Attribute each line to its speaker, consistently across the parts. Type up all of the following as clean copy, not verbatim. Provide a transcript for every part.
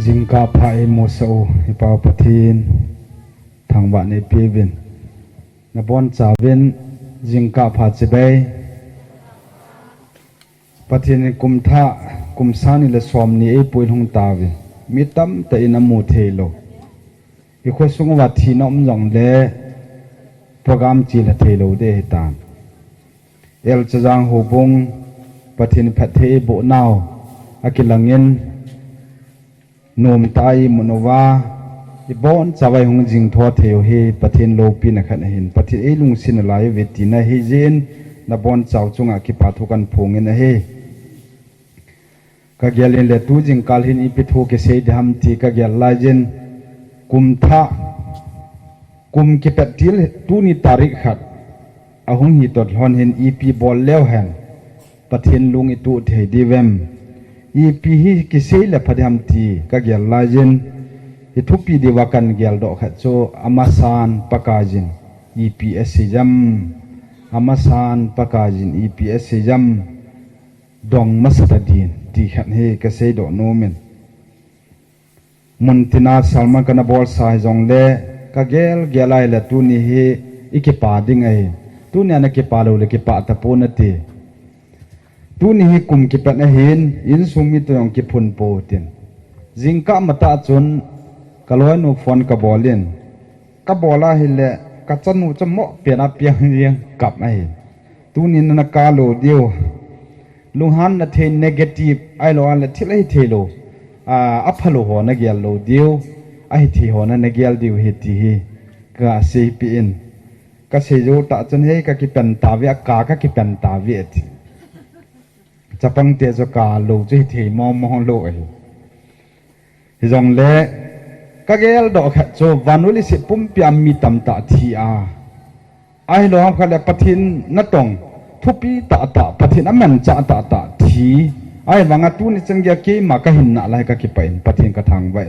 Speaker 1: จิงกาพายโมโซฮิปาปทีนทางบ้านในปีวินนบอนจ่าวินจิงกาพาจิเบยปทีนกุมท่ากุมสานิเลสวมนี้ไอปุยหงตาวินมิตัมแต่อินามูเทโลอีกคนสุงวัดที่น้อมยองเล่โปรแกรมจีละเทโลเดฮิตานเอลจะจางหูบงปทีนพัดเทโบนาวอากิลังเงินนมตายมโนวาอีบอนจะไว้หงจิงทอเทวเฮปทีนโลปีนักขันเห็นปทีนเอลุงสินลายเวทีนะเฮเจนนบอนเจ้าจงอากิปาทุกันพงเงินเฮกะเกลินเลตูจิงกาลหินอีพิทูเกเซดฮัมทีกะเกลลายเจนกุมทะกุมกิเป็ดทิลตูนิตาริขัดอาหงหิตดฮอนเห็นอีพีบอลเลี้ยวแห่งปทีนลุงอิตูเทดีเวมอีพีฮิกิเซเลพดฮัมทีกะเกลลายเจนฮิทุปีดีวากันเกลดอกขัดโซอามาซานปากาจินอีพีเอสจัมอามาซานปากาจินอีพีเอสจัมดองมัสตาดีนที่ขันเฮกเซโดโนเมนมุนตินาสัลมันกันบอลสายจงเล่กะเกลเกลัยละตูนี่เฮอิกิปาดิงไอตูนี่อันกิปาโลเลกิปาตะปูนตีตูนี่เฮกุมกิปันเห็นอินสุมิตยองกิพุนโปตินจิงกะมตาจนกะลอยนุฟอนกะบอลินกะบอลาเฮเลกะจันูจะเหมาะเปียนอเปียงเรียงกับไอตูนี่นันกาโลเดียวลุงฮันนัทเทนเนกาทีฟไอโลอันละที่ไรเทโลอัพโลหัวนักเกลโลเดียวไอที่หัวนักเกลเดียวเฮตีเฮก็เซปีอินก็เซโยตาจนเฮก็กิเป็นตาวิกาก็กิเป็นตาวิเอติจะปังเตจกาโลจะเทมองมองโลเอฮิจงเล่ก็เกลดอกโจวานุลิสิปุ่มพิอามีตัมตาทีอาไอโลฮัมเขาเล่ปทินนัตงทุปีตาตาปฏิณมันจะตาตาทีไอ้วังตูนี่จังยากีมาก็เห็นอะไรก็คิดไปปฏิณกระทางไว้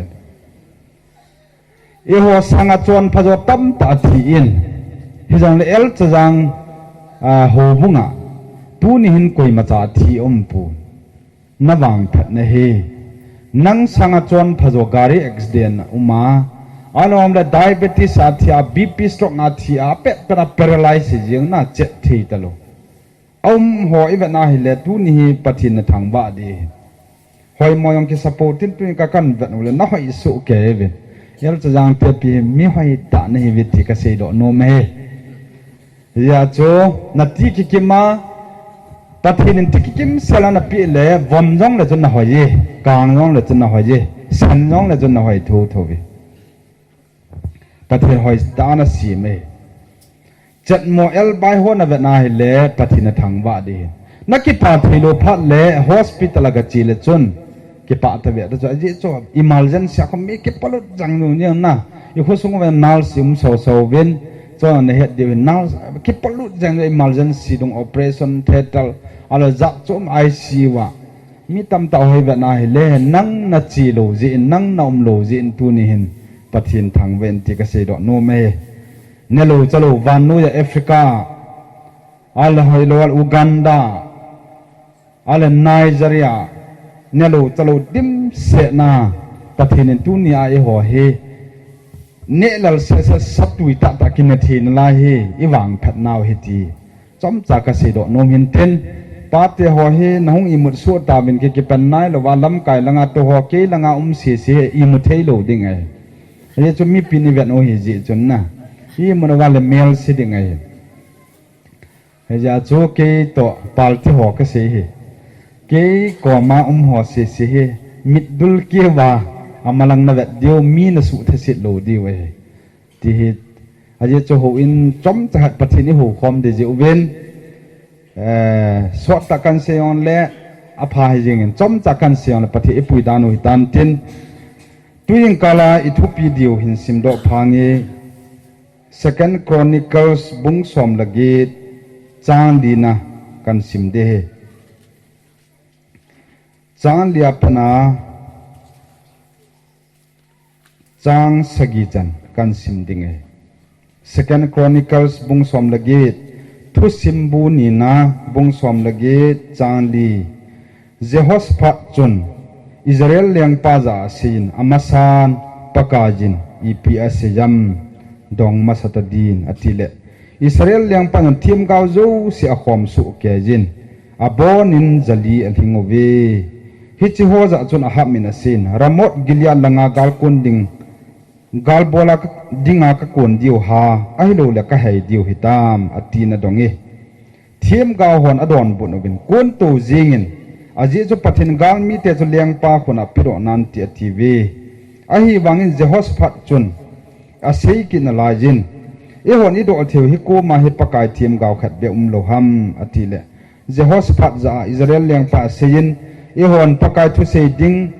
Speaker 1: เอหัวสังจวนพระโจตั้มตาทีอินฮิจังเลเอลจะจังหัวบุงะตูนี่เห็นกุยมาจาทีอมปูนวังพัดเนเฮนังสังจวนพระโจการีเอ็กซ์เดนอุมาอันนั้นเราไดเบติสอาทิอาบีพีสโตรกนาทีอาเป็ดเป็นพาราไลซิสยังน่าเจ็บทีตลอดหัวอีเวนนาฮิเลตูนี่ปฏิณทางบ้าดีหอยมอยองคิสปอร์ตินตุนกักันเวนอุเลน่าหอยสุเกเวนยัลจะจางเปียปีมีหอยตานี่วิธีกษตรโนเมยาโจนัดที่กิมมาปฏิณที่กิมเซลานาปีเล่วอมจงเลจนหอยกางจงเลจนหอยสันจงเลจนหอยทูทูวิปฏิณหอยตานาสีเมจัดโมเอลไปหัวนับนาฮิเลปฏิณทางบ้าดีนักกิปาทิโลพัดเลฮอสพิตาลกัจีเลจนกิปาตเวดจะจีโจอิมัลเจนเสียคำมีกิปลุจังนู่นเนี่ยนะอีกคนส่งเวนนัลซิมโซโซเวนจนเหตุเดียวนัลกิปลุจังอิมัลเจนซีดงโอเปอเรชั่นเทตัลอะไรจักจมไอซีวะมีตำตาหอยเวนาฮิเลนั่งนัดจีโลจีนั่งนอมโลจีนตูนิหินปฏิณทางเวนที่เกษตรโนเมเนลูจะลูวานูยาแอฟริกาอัลฮอยโลอัลอูกันดาอัลไนจีเรียเนลูจะลูดิมเซนาประเทศนี้ตุนีอาหัวเฮเนลัลเซสสัตุยตาตะกินเทนลาเฮอีวังแพทนาวเฮตีจอมจากเกษตรโนมินเทนปาเตหัวเฮนหงอิมุดสุดตาเป็นเกี่ยวกับนายหรือว่าลำไก่ละงาตัวหัวเกละงาเสียเสียอิมุดเทโลดิ่งไงเรื่องจะมีปีนิเวศโอเฮจิจนนะยี่มันว่าเลยเมลสิดิ่งไงเฮียโจเกยตัวปาลที่หัวก็เสียเกยก่อมาหัวเสียมิดดุลเกี่ยวว่าอามาลังนเวดเดียวมีนสุทธิโลดีเว้ยที่อาจจะโจหัวอินจอมจะหัดปฏินิหัวความเดจิอุเวนสวดตะกันเสียงเล่อภัยจริงจอมจากกันเสียงปฏิปุยดานุหิตันตินตุยิงกาลาอิทุปีเดียวหินสิมดอกพังเอSecond Chronicles bung som lagi cang dina kan simde cang liapna cang sagijan kan simdinge Second Chronicles bung som lagi thu simbu nina bung som lagi cang li Jehoshaphat chun Israel liang pa za sin amasan pakajin EPS jam dong masatadin atile Israel liang pa ng team gao zo si akhom su kejin abonin zali alhingove hichi hoza chun ahamin asin ramot gilya langa gal kunding gal bola dinga ka kun diu ha ahilo le ka hai diu hitam atina dongi team gao hon adon bunobin kun tu jingin aji chu pathin gal mi te chu liang pa khuna piro nan ti tv ahi wangin Jehoshaphat chun asei kin lajin e hon i do theu hi ko ma hi pakai thiam gaw khat be loham atile Jehoshaphat za Israel liang pa sein e hon pakai thu sei ding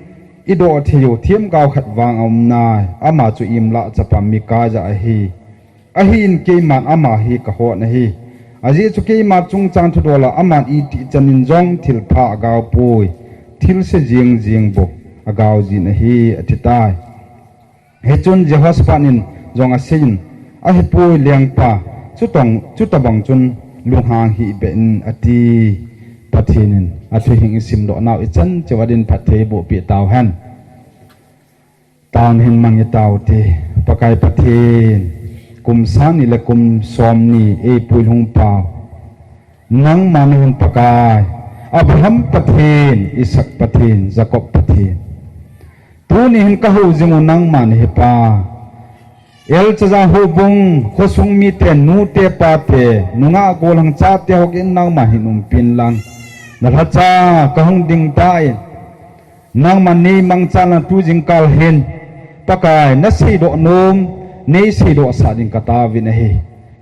Speaker 1: i do theu thiam gaw khat wang na ama chu imla chapam mi ka za ahi in ke man ama hi ka ho na hi aji chu ke ma chung chang thu dola aman i ti chanin jong thil pha gaw pui thil se jing jing bo agaw jin hi atitai he chun Jehoshaphatin jong asin a hi pui liang pa chu tabang chun luhang hi ben ati pathinin athu hing sim do naw ichan chawadin pathe bo pi taw han tawn hin mangi taw te pakai pathin kum sani le kum somni e pui hung pa nang man hun pakai Abraham pathin Isaac pathin Jacob pathin tuni hin ka hu jingu nang man he pa el chaja hu bung khosung mi te nu te pa te nunga golang cha te hogin nang ma hinum pin lang na cha ka hung ding tai nang man ni mang cha na tu jing kal hen pakai na si do num nei si do sa ding kata vin he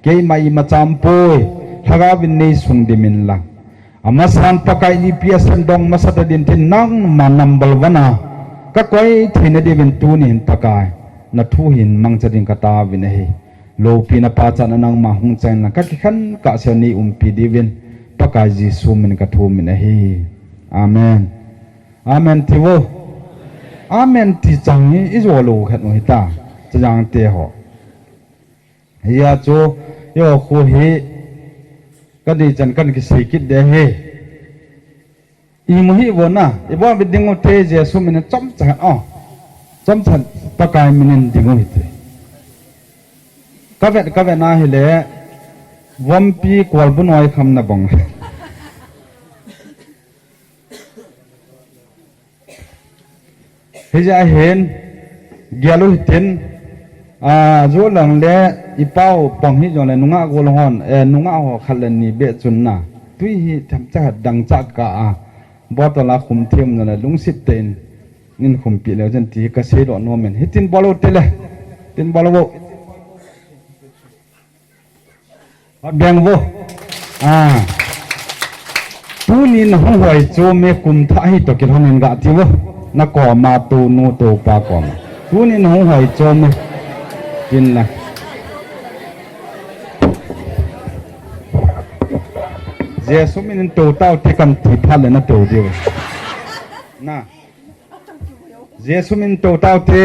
Speaker 1: ke mai ma champoi thaga vin nei sung dimin lang amasan pakai ni piasan dong masata din tin nang manambal wana ka koi thina de vin tu ni pakai na thu hin mang chading kata vin he lo pi na pa cha na nang ma hung chen na ka ki khan ka se ni pi di vin pakai ji su min ka thu min he amen amen tiwo amen ti chang ni izo lo khat no hita chang te ho ya cho yo khu he ka di chan kan ki sikit de he i mo hi wo na i bo bi dingo te je su min chom cha chom chan pakai min dingo hite ka vet na hi le wam pi kwal bu noi kham na bong he ja hen gyalo hitin zo lang le ipao pong hi jong le nunga gol hon nunga ho khalen ni be chun na tui hi tham cha dang cha ka botala khum them na lungsit ten nin khum pi le jan ti ka se do no men hitin bolo tele tin bolo bo beng bo tu ni na hoi cho me kum tha hi to kin honen ga ti bo na ko ma tu nu tu pa ko tu ni na hoi cho me kin la Jesu min to tao te kam ti phal na to dio na Jesu min to tao te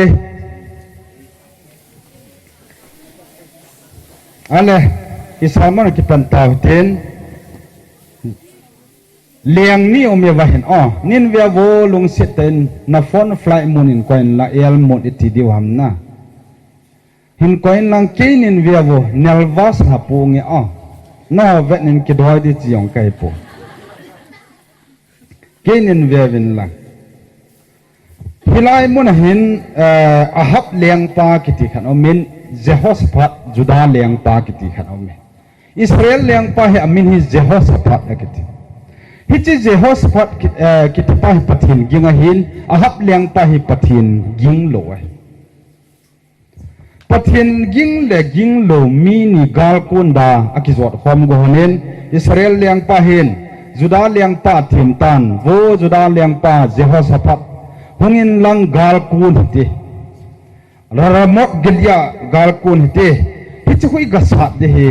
Speaker 1: ale isama ki pan tao ten liang ni om ya vahen nin via vo lung seten na phone flight munin coin la el mon iti dio hamna hin coin lang keinin via vo nelvas hapu nge no vet nin ki doi di chiong kai po keinin via vin lang hilai mun hin ahap liang pa kiti khan omin Jehoshaphat Judah liang pa kiti khan omin Israel liang pa he amin hi Jehoshaphat kiti hichi Jehoshaphat kiti pa hi pathin ginga hin ahap liang pa hi pathin ging lo pathin ging le ging lo mi ni gal kunda akizot khom go honen Israel liang pa hin Judah liang pa thim tan vo Judah liang pa Jehoshaphat hungin lang gal kun hite raramot gilya gal kun hite hichi hui gasat de he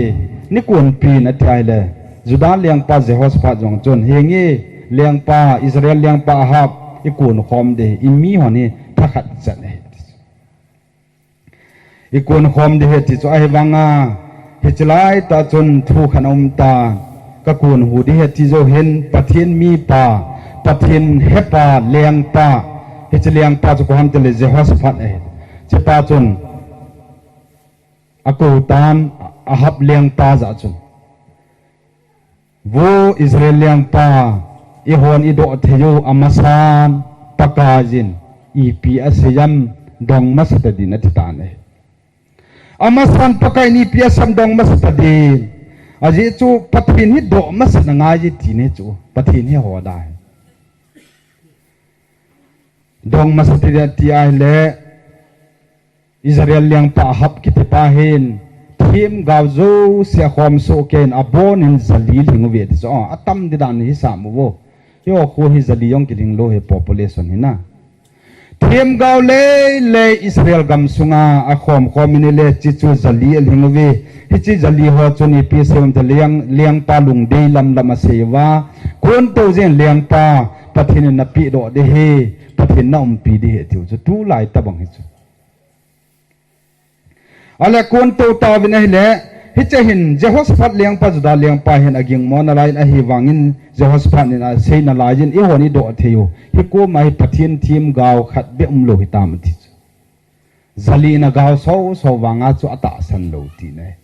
Speaker 1: ni kun pin athaile Judah liang pa Jehoshaphat jong chon hengi liang pa Israel liang pa hap ikun khom de imi honi thakhat chane ikun khom de he ti cho ai wanga hichlai ta chon thu khanom ta ka kun hu de he ti zo hen pathin mi pa pathin hepa liang pa hi chi liang pa chu ko ham te le Jehoshaphat e che pa chun ako tan Ahab liang pa za chun wo Israel liang pa i hon i do theyo amasan pakajin ipi asiyam dong masatadin atitane amasan pakai ni piasam dong masatadin aji chu pathin hi do masat nga ji tine chu pathin hi ho dai dong masatadin ti ai le Israel liang pa hap ki te pa hin thim gaw zo sia khom so ken abon in zalil hingu ve ti so atam di dan hi sam wo yo ko hi zali yong ki ding lo he population hina thim gaw le Israel gam sunga a khom khom in le chi chu zali el hingu ve hi chi zali ho chuni pi sem te liang pa lung dei lam lam a sewa kon to jen liang pa pathin na pi do de he pathin na pi de he tiu chu tu lai ta bang hi chu ale kon to ta vin hele hi che hin Jehoshaphat liang pa juda liang pa hin aging mon alai a hi wangin Jehoshaphat ni na sei na lajin i honi do theyo hi ko mai pathin thim gaw khat be lo hi tam thi zali na gaw so wanga chu ata san lo ti ne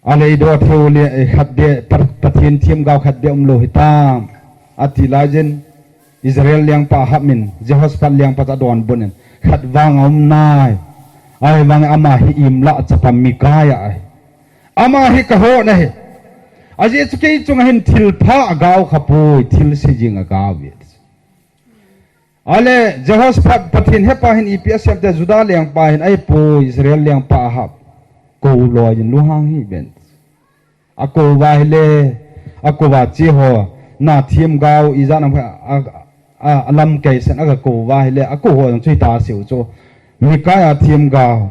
Speaker 1: ale do theo le khat be pathin thim gaw khat be lo hi tam ati lajin Israel liang pa hamin Jehoshaphat liang pa ta don bunen khat wang nai ai wang ama hi im la chapam mikaya ai ama hi ka ho na he aji chu ke chung hin thil pha gaw khapui thil se jing a gaw wi ale Jehoshaphat pathin he pa hin ips de juda liang pa hin ai pu Israel liang pa hap ko lo yin lu hang hi ben ako wa le ako wa chi ho na thim gaw i za na alam kai san aga ko wa le ako ho chui ta siu cho mikaya thim gaw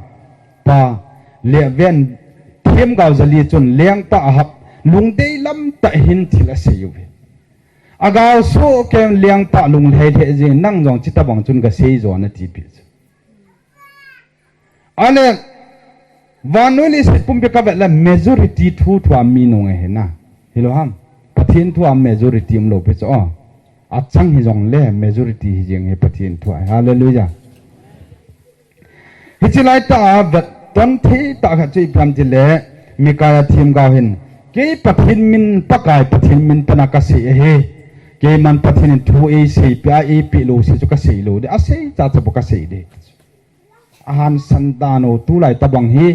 Speaker 1: pa le ven thim gaw zali chun liang pa hap lung dei lam ta hin thila se yu agaw so kem liang pa lung thei the je nang jong chita bang chun ga sei zo na ti pi ale vanuli se pum pe ka la majority thu thwa mi nong he na hilo ham pathin thu am majority am lo pe cho a chang hi jong le majority hi jeng he pathin thu hallelujah hichilai ta vat ton thi ta kha chui pram ti le mikaya thim gaw hin ke pathin min pakai pathin min tana ka se he ke man pathin thu e se pya e pi lo se chu ka se lo de a se cha cha ka se de ahan santano tu lai tabang hi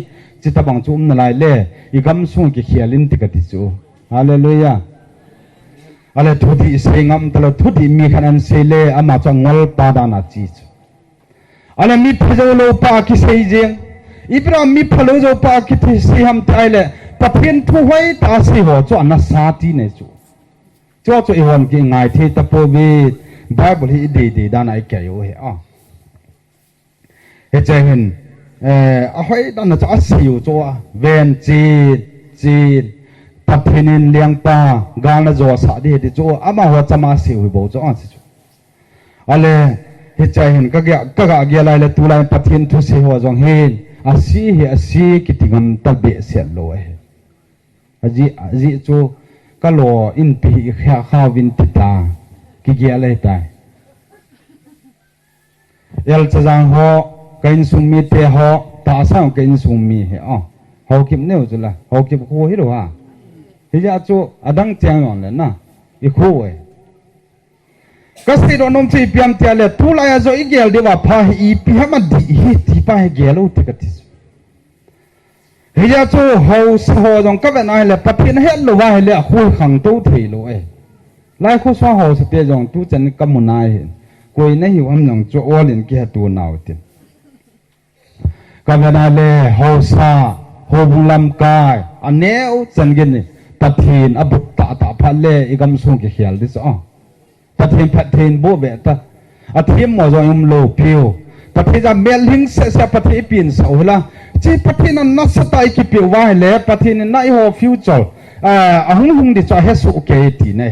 Speaker 1: chi tabang chu na lai le igam sung ki khialin ti ka ti chu hallelujah ale thu di se ngam tala thu di mi khanan se le ama cha ngol pa da na chi ale mi phalo lo pa ki sei jeng ibra mi phalo jo pa ki thi si ham tai le pathin thu hoi ta si ho cho na sa ti ne chu cho i hon ki ngai the ta po bi bible hi de dan ai ka yo he he chen a hoi dan na cha si yo cho ven chi pathin liang pa ga na zo sa de cho ama ho chama si hu bo cho an si chu ale hi chai hin ka ga lai le tu lai pathin thu se ho jong hin asi ki tingam ta be se lo aji chu ka lo in pi kha win ti ta ki ge lai ta el chang ho kain sum mi te ho ta sang kain sum mi he ho kim ne chu la ho kim ko hi ro ha hi ja chu adang chang on le na i ko kasi do nom chi piam tia le tu la ya zo i gel de wa pha hi pi ha ma di hi ti pa he gel u te ka ti hi ja chu ho ho jong ka ben ai le pathin he lo wa he le khu khang tu thei lo lai khu so ho se te jong tu chen ka mu nai koi na hi am jong cho olin ki ha tu naw tin ka ben ai le ho sa ho bung lam kai aneu chen gen ni pathin abut ta pha le igam sung ki khial dis pathin bo be ta athim mo zo im lo pio pathin ja mel hing se pathin pin sa hula chi pathin na satai ki pi wa le pathin na I ho future a hung di cha he su ke ti ne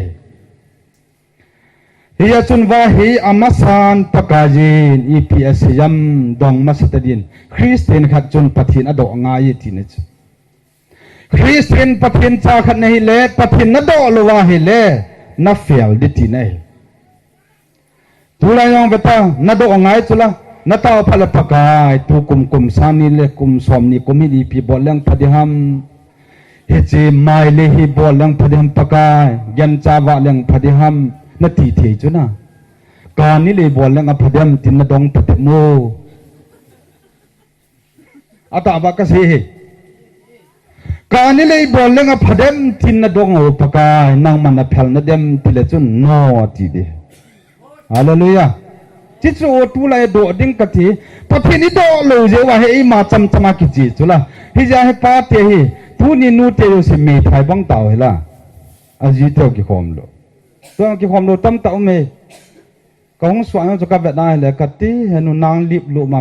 Speaker 1: hiya chun wa hi amasan pakajin eps yam dong masatadin christian khat chun pathin ado nga yi ti ne christian pathin cha khat nei le pathin na do lo wa hi le na fail di ti ne tu la yong beta na do ngai chula na ta phala pakai tu kum sani le kum som ni kum hi pi bol lang phadiham he che mai le hi bol lang phadiham pakai yan cha wa lang phadiham na ti the chuna ka ni le bol lang phadiham tin na dong phat mo ata ba ka se ka ni le bol lang phadiham tin na dong o pakai nang man na phal na dem tile chun no ti de hallelujahจิตโอตุลายโดดิ้งกะทีพอพินิโดโลเจว่าให้มาจำมากิจิจุละฮิจาให้ป้าเตหิทุนินูเตโยสิมีไทยบังเต่าเหล่ะอาจิตเอากี่ความโลตัวกี่ความโลตั้มเต่าเมกองสวงจะกับแบบนั้นเลยกะทีเห็นนางลิบโลมา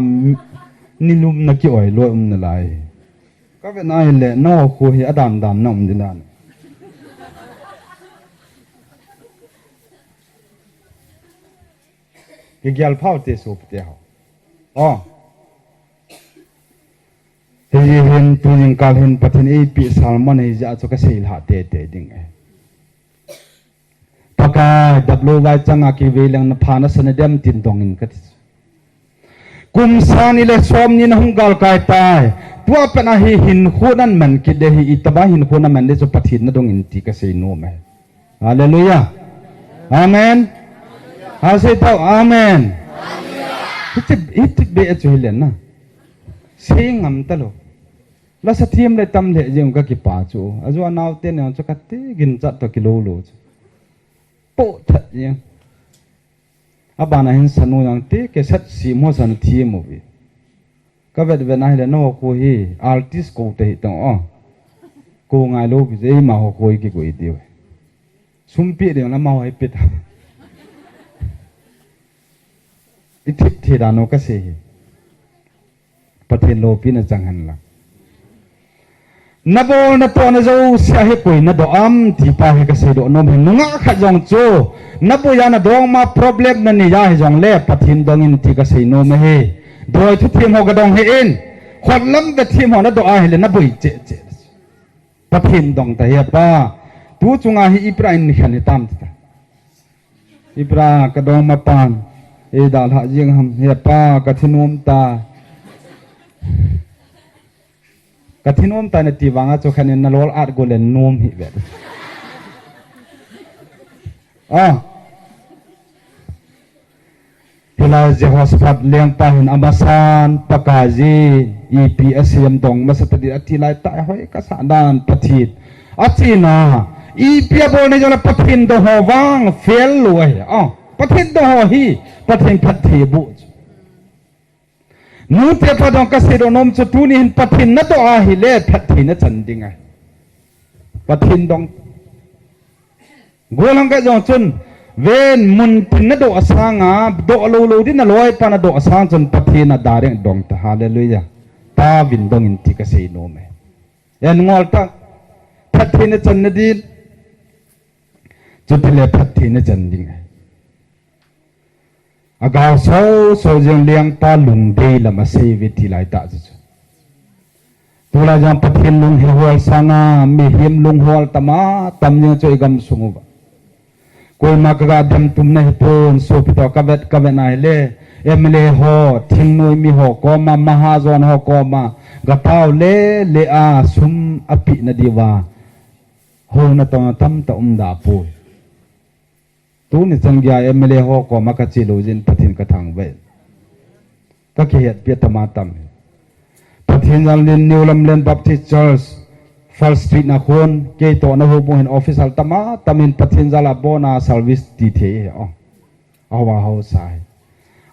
Speaker 1: นิลุมนักกี่อ่อยโลนั่นไรกับแบบนั้นเลยนอกคุยอดามน้องดินานกิจลพาวเตสูปเดียวอ๋อเห็นตัวยิงการเห็นประเทศอีปีสามมันให้จะจะกเสียหาเตดิ่งเอปากกาดับโลไว้จังอากีเวลังนภาณสนเดมตินดงอินกัดกุมสานิเลสอมนินหงกาลกายตายตัวเป็นอาหิหินโคนันมันกิดเดหิอิตบาหินโคนันมันได้จะปฏินนดงอินติกเสียโนมฮาเลลูยาอาเมนอาเซตาอาเมนฮิตเบอจุฮิเลนนะเสียงอัมตลอแล้วสัตย์เลยตำเลยยังก็กิปาจูอาจวนาวเตนยังจะกัดตีกินจัดตัวกิโลโลปุ๊ทัดยังอาบานาหินสนุยังตีเกษัตริย์สีมัวสันทีมูวีก็เป็นนายเลนโอคุยอาร์ติสกูเตหิตงอ๋อกูงายลูกเจมาหคุยกี่กูอีเดียวสุมปีเดียวนะมาหอยปิดอิทธิเทดานกเสียประเทศโลปีน่ะจังหันละนับโอนตัวนั้นจะเสียให้คุยนัดอัมที่ป้าให้เกษตรโนมเห็นงะขัดยองโจนับยานัดองมา problem นั่นนี่ยาให้จงเล่ประเทศดองอินที่เกษตรโนมเฮโดยทุกทีมเขากระดองให้เองคนล้ำแต่ทีมเขานัดอาให้เลยนับเจประเทศดองแต่เฮียป้าตัวจงอาให้อิบราฮิมนี่ขันตามติดอิบราฮิมกระดองมาปานเอดาลหะยิงหำเฮียป้ากะทินวมตากะทินวมตาในตีวังอาจจะขันนลอลอาร์โกเลนนวมหิเวดอ๋อเฮลาเจฮอสปัดเลี้ยงปาหินอามาซานปากาจีอีพีเอสเอ็มดงมาสตดีอธิไลตายหอยกษัตริย์ดานปฏิดอธินาอีพีบอลในจงปฏินโดหวังเฟลลวยอ๋อประเทศดอฮีประเทศพัทเทบุนูเทพดองกษัตริย์นมสุตุนินประเทศนัดอาฮิเลพัทเทนจันดิงไงประเทศดองกัวลังกะจงจุนเวนมุนตินนัดอสังอาดอโลโลดินลอยปานัดอสังจนประเทศนัดดาริงดองตาฮาเลลูยาตาวินดองอินทิกเสโนเมยันงอลตาพัทเทนจันนดินจุดเลพัทเทนจันดิงไงอากาศโซจึงเลี้ยงปลาลุงเดลมาเซวิธีไล่ตาจุดตัวเราจังปะเทนลุงหัวสังามีหิมลุงหัวตมาตำยังช่วยกำสุงบกุยมากระดมตุ่มในปนสุพิตอกระเวทนายเล่เอ็มเล่หอทิ้งนุยมีหอกอมามหาจวนหอกอมากระเป๋าเล่เลอาสุมอภินดีวาโหนตองตั้มตอมดาปุยตัวนี้สังเกตเอ็มเลหอกมากัจจิโลจินปฏินกระทังเวก็เขียนเปียตมาตัมปฏินจันลินนิวลัมเลนบัพติสต์เชิร์ชฟัลสตรีทนักคนเกย์ตัวนักบุญเห็นออฟฟิศอัลตมาตัมินปฏินจันลาโบนาซัลวิสตีเทอ๋อเอาว่าเขาใส่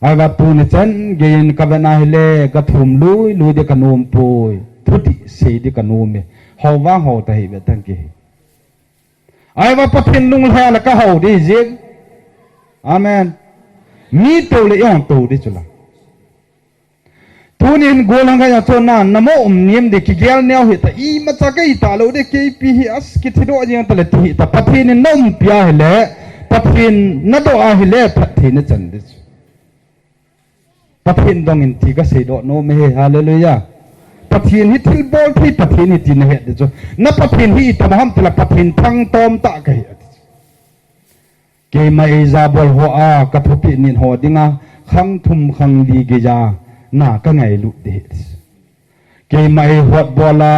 Speaker 1: ไอ้ว่าตัวนี้ฉันเกย์กับนายเล่กระทุ่มลุยเด็กขนมปุยทุติเสียเด็กขนมเขาว่าเขาแต่เหตุตั้งเกย์ไอ้ว่าปฏินลุงแห่แล้วก็เขาดีจริงอาเมนมีตัวเลยอย่างตัวดิจุละทุนินโกลังกันอย่างตัวนั้นนโมอมนิมเด็กเกลเนียวเหตุอีมาจากไอ้ตาเราเด็กเกย์ปีอัสกิดที่โดนยังตะเลติแต่ปะทินนมพิอาเหล่ปะทินนัดอาเหล่ปะทินจันดิปะทินดงอินทิกเสดโนเมฮาเลลูยาปะทินฮิตทิลบอลที่ปะทินฮิตนเหตุดิจุนับปะทินฮิตมหัมติละปะทินทั้งตอมตะกัน เกมาเอซาบอลหัวอากระทบนินหัวดิงาขังทุมขังดีเกจาหน้าก็ไงลุดเดชเกมาเอหัวบอลา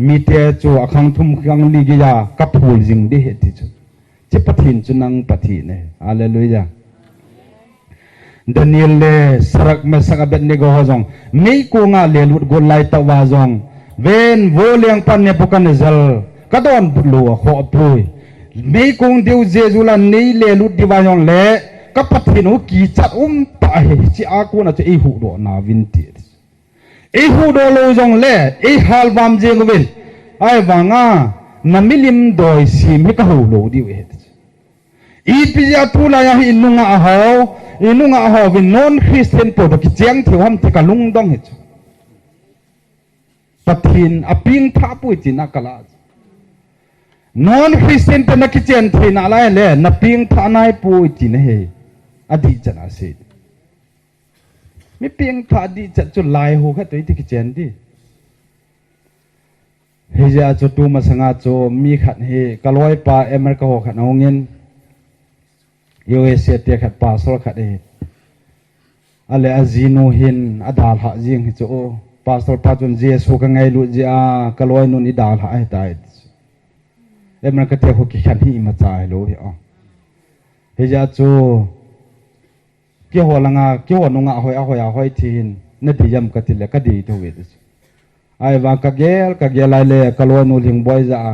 Speaker 1: มีเตจูขังทุมขังดีเกจากับพูลจิงเดชที่จุจะปะทินจุนังปะทินเนี่ยฮาเลลูยาดานิเอลเลสรักเมสักเบ็ดเนโกฮะจงไม่กูงาเลลุดกุไลตะวาจงเวนโวเลียงปันเนปุกันเนซัลกระโดนบุลัวขอปุยไม่กูเดียวเจจุลันนี่เลลุดดิวาจงเลกับปะทินุกีจัดตายที่อากูน่ะจะอีหูโดนาวินตีอีหูโดโลจงเลอีฮัลบามเจงวินไอ้วางานามิลิมโดยซีมิกะหูโลดิเวตอีปิยาทุลายาอินุงอาหาวอินุงอาหาวินนอนคริสเตียนปวดกิจยังที่ว่ามันที่กะลุงดองเหตุปะทินอภิงท้าปุยจินักลานอนคริสเตียนเป็นนักกิจยังที่น่าไล่เลยนับพิงท้านายปุยจินเฮอดีจันอาศัยไม่เพียงท้าดีจัดจุดลายหัวแค่ตัวที่กิจยังดีเฮียจุดตัวมาสังอาโจมีขัดเฮกลอยป่าอเมริกาหัวขัดเอาเงินUSA เตียขัดป่าสลขัดเออะไรอาจีโนหินอดาลหะจิงฮิโจป่าสลป่าจนเจสุกังไงลุจีอากลอยนุนอิดาลหะไอตายมันก็เตียหุกิขันที่มาจ่ายรู้เหรอเฮียจูเกี่ยวลังอาเกี่ยวนุงอาหอยทีนนั่นที่ยำก็ติเลก็ดีทุกเวทไอ้วางกะเกลายเลยกลอยนุนหิงบอยจ้า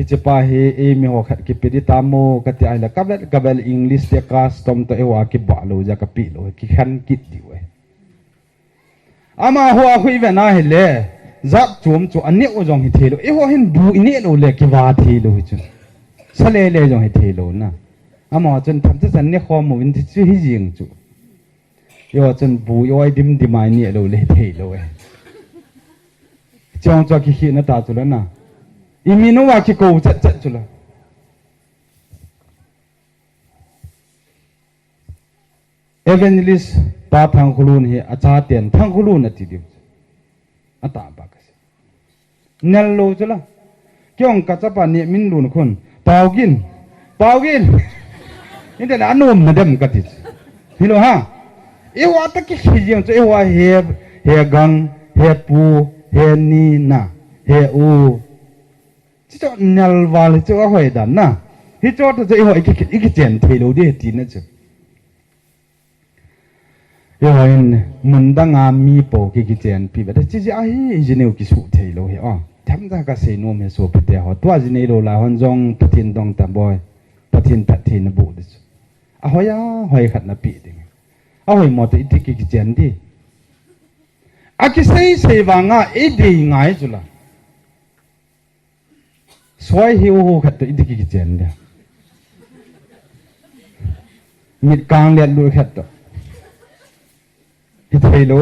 Speaker 1: ฮิจปาเฮเอมีหัวขัดกิปิดิตามโมกติไอละกับเวลอังกฤษเดียกัสตอมตัวเอวากิบาลูจากกิปิโลกิขันกิดดิเวอามาหัวคุยเวน่าเฮเลจักจุ่มจุอันนี้อุจงฮิเทโลเอหัวเห็นดูอันนี้โลเลกิวาเทโลฮิจุนสเลเลจงฮิเทโลนะอามาจนทำจะสันเนี่ยข้อมูลที่ชื่อฮิจิงจุโยจนบูโยไอดิมไมนี่โลเลเทโลเอจงจากกิขินตาจุลนะอีมีโนวาคิโกจัดจุลเอเวนลิสปาทังคุลุนเฮอาจารย์เตียนทังคุลุนอติดิวอัตตาบักสิเนลโลจุลเกี่ยงกัจจปานี่มินลุนคนเปากินนี่แต่ละนุ่มนั่นเดิมกัดติฮิโลฮะเอวาตะกิขยิงจุเอวาเฮกังเฮปูเฮนีนาเฮอูที่จะเนลวาลจะว่าหอยดันนะที่จะจะอีหัวอีกเจนเทโลดีทีนั่นจ้ะอีหัวมันดังอามีโปกิเจนพี่แบบที่จะไอ้จีเนวกิสุเทโลเฮอ๋อทำได้ก็เซโนเมโซพิเตหัวตัวจีเนโลลาฮันจงปะทินดองตาบอยปะทินตัดทินบุดิอ่ะหอยหอยขัดนับปีดิอ่ะหอยหมดอีกกิเจนดีอ่ะกิเซวางอ่ะอีดีง่ายจุละสวยหิวหูขัดตัวอินทิกิเจนเดียมิดกลางเลียนดูขัดตัวฮิตเฮโล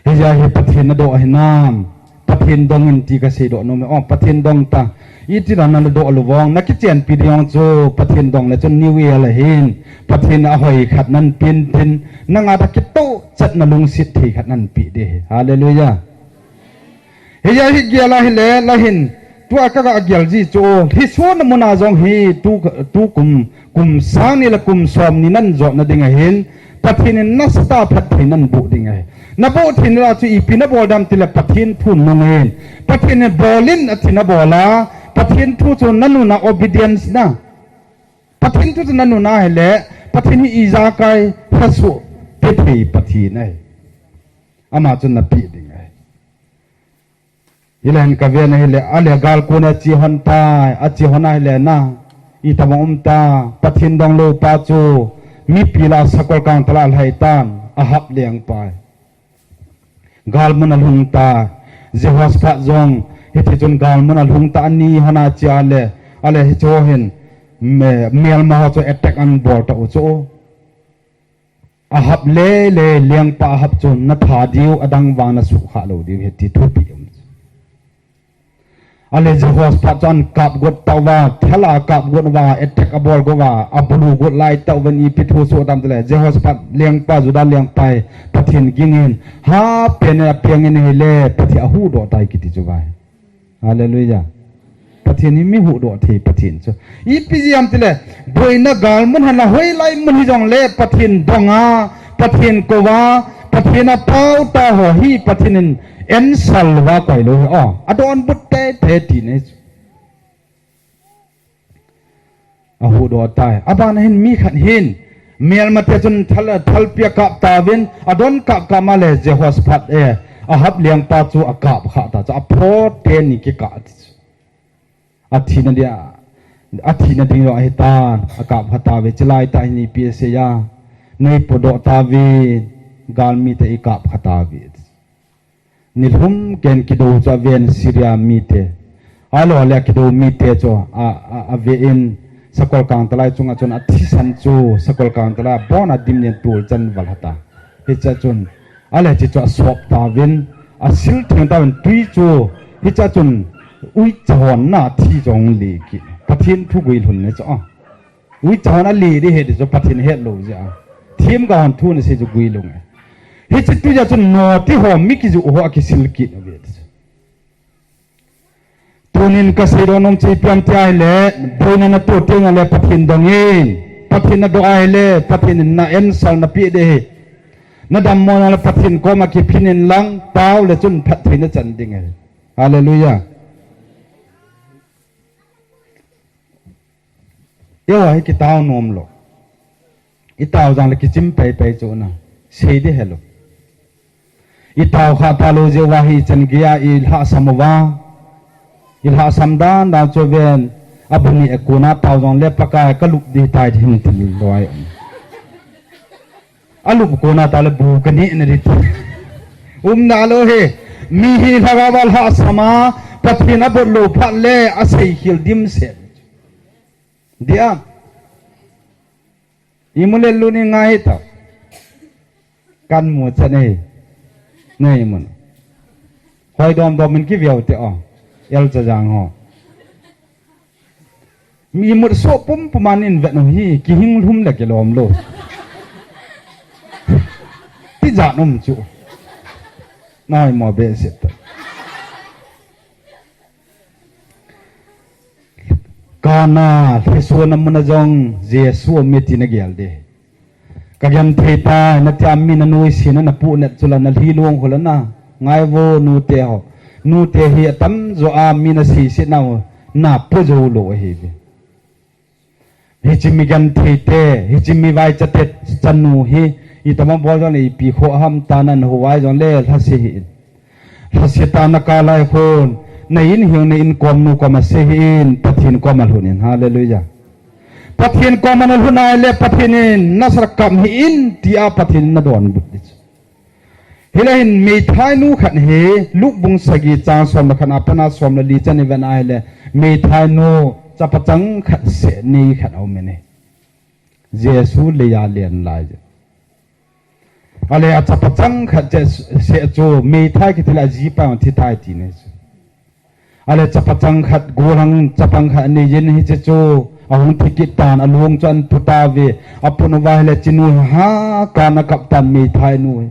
Speaker 1: เฮยาฮิปะทินนโดหินามปะทินดงอินทิกเสดโนเมอ๋อปะทินดงตาอีที่เรานั่นโดอลวองนักกิจเจนปีเดียงโจปะทินดงและจนนิวเอลเห็นปะทินอหอยขัดนั่นเป็นนังอาตะกิโตจัดนลุงสิทธิขัดนั่นปีเดฮาเลลูยาเฮียฮิเกียลาฮิเลลาหินตัวก็กเกียลจีโจฮิส่วนมุนาจงฮีตุกุมสางนี่ละกุมสอมนี่นั่นจอนั่นดิ่งเห็นปะทินนัสตาพัดทินนั่นบุดิ่งนับบุทินเราจะอีปีนับบอดำติละปะทินพูนนงเห็นปะทินบอลินอธินบอลาปะทินทุจนันนุนา obedience นะปะทินทุจนันนุนาเฮเลปะทินอิจาไกฮัสุเปรีปะทินอามาจนนับปีดิ่งอิเลนกับเวนัยเลอาเลกาลกุนจีฮันตาอจีฮันายเลนะอิตามอุมตาปะทินดองโลปาจูมีปีลาสกอลกังตลาดไฮตันอาหับเลียงไปกาลมันลุงตาเจวัสปะจงฮิตจุนกาลมันลุงตาอันนี้ฮันาจีอาเลฮิโจเห็นเมียลมาฮะโจเอตเทคอันบอร์ตอุโจอาหับเลียงปะอาหับจุนนัทหาดิวอดังวานาสุขาโลดิวฮิติทุปีอะไรจะหัวสะจอนกับกดตาวาเทลากับกดว่าเอตเทคบอลกว่าอับลูกดไล่ตาวันนี้พิทูสุดามตะเลจะหัวสะเลี้ยงป้าจุดาเลี้ยงไปปะทินกิงเงินฮาเป็นเพียงเงินให้เล่ปะทิอาหูดอตายกิติจุบายฮาเลลูยา ปะทินนี้ไม่หูดอทีปะทินจ้ะอีพิจิยามติเลยบอยนักกาลมันหันละห้อยไล่มันฮิจงเล่ปะทินดงาปะทินกว่าปะทินเป้าตาหัวฮีปะทินเอ็นสัลวาไก่เลยอ๋ออดอนบุตเตเทตินอาหูดอตายอาบานเห็นมีขันเห็นเมียลมาเตจนทัลเปียกับตาวินอดอนกับกามาเลเจฮอสพัดอาฮับเลียงปาจูอากาบขาตาจะอพอเทนิกิกาติอาทินเดียอาทินดิ่งเราไอตาอากาบขาตาเวจไลตาหินีเปียเสียในปดตาวินกาลมีเตอิกาบขาตาวินนิลฮุมเกนกิโดจาเวนซีเรียมีเตอาโลเลียกิโดมีเตจออาเวนสกอลกางตลายจงอาจนอธิสันจูสกอลกางตลายบอนาดิมเนียนตูจันวัลหตาเฮจจนอะไรที่จะสอบตาวินอาศิลถึงตาวินตุยจูเฮจจนอุยจอนนาที่จงลีกิปะทินทุกวิลุนเนี่ยจ้ะอุยจอนลีดิเฮดจะปะทินเฮดโลจ้ะทีมกานทุนเสจะกุยลงเฮจตุยจนนอที่หอมมิกิจูหัวกิสิลกินเวทตัวนินกษัตริย์นมชีพยมใจเล่ตัวนินตัวเทียงเล่ปะทินดงเงินปะทินดอกไอเล่ปะทินน่าเอ็นสัลน่าปีเดนัดมอนเล่ปะทินก็มาคิดพินินลังเป้าเล่จนปะทินจันดิงเอฮาเลลูยาเดี๋ยวให้กิตาวนมหลอกอีตาวจังเลยกิจิมไปโจนะเสียดีเฮลอีตาวข้าตาโลเจวาฮีจันกิยาอิลฮะสมวาอิลฮะสัมดานดาวโจเวนอับนีเอกูนาตาวจังเล็บปากายก็ลุกดีตายที่มันตีลอยอาลุกกูนาตาเลบูกันนี่นี่นาโลเฮมีฮีลาวาลฮะสมาปะทินอบลูพันเล่อาศัยฮิลดิมเซเดียอิมุเลลูนี่ง่ายต่อกันหมดจะเนี่ยมันคอยดอมมันกี่เวียวเตอ๋อเอลจะจางหอมีหมดโซ่ปุ่มประมาณนี้เวทน้ฮีกี่หิ้งลุ่มเล็กจะล้อมโลที่จานมจู่น้อยหมอเบสเสร็จกานาที่ส่วนมันจงเจสัวมีที่นักเกลเดก็ยังเทตานักจามีนันนุยสินันปูเนจุลนัลฮีลวงคนละนะไงโวนูเตหนูเตหีตั้มโจอามีนัสีสินาวน่าพูดโจโลเฮเบฮิจิมีกันเทเตฮิจิมีไว้จะเตจันนูฮีอีตมันบอกว่าเลยปีโคฮัมตานันหัวไว้จงเล่ทัศหินทัศตานักาลายคนในอินหิวในอินกอมนูกอมาเซหินปะทินกอมาลุนินฮาเลลูยาปะทินกอมาลุนายเลปะทินินนัสรกัมหินที่อาปะทินนัดวันบุตรเฮเลนมีท้ายนูขันเฮลูกบุงสกีจางสวมขันอปนาสวมลีจันนิเวนไอเลมีท้ายนูจะประจังขันเสนีขันเอาเมเนเยซูเลียเลียนลายอะไรอาจจะประจังขันเจเสจูมีท้ายกิติลาจีปางที่ท้ายทีนี้อะไรจะประจังขัดกูรังจะปังขัดนี่ยินฮิจจูอาหุนทิกิตานอลวงจันพุตาวีอปุนวาเลจินุฮากานักตันมีไทยนุย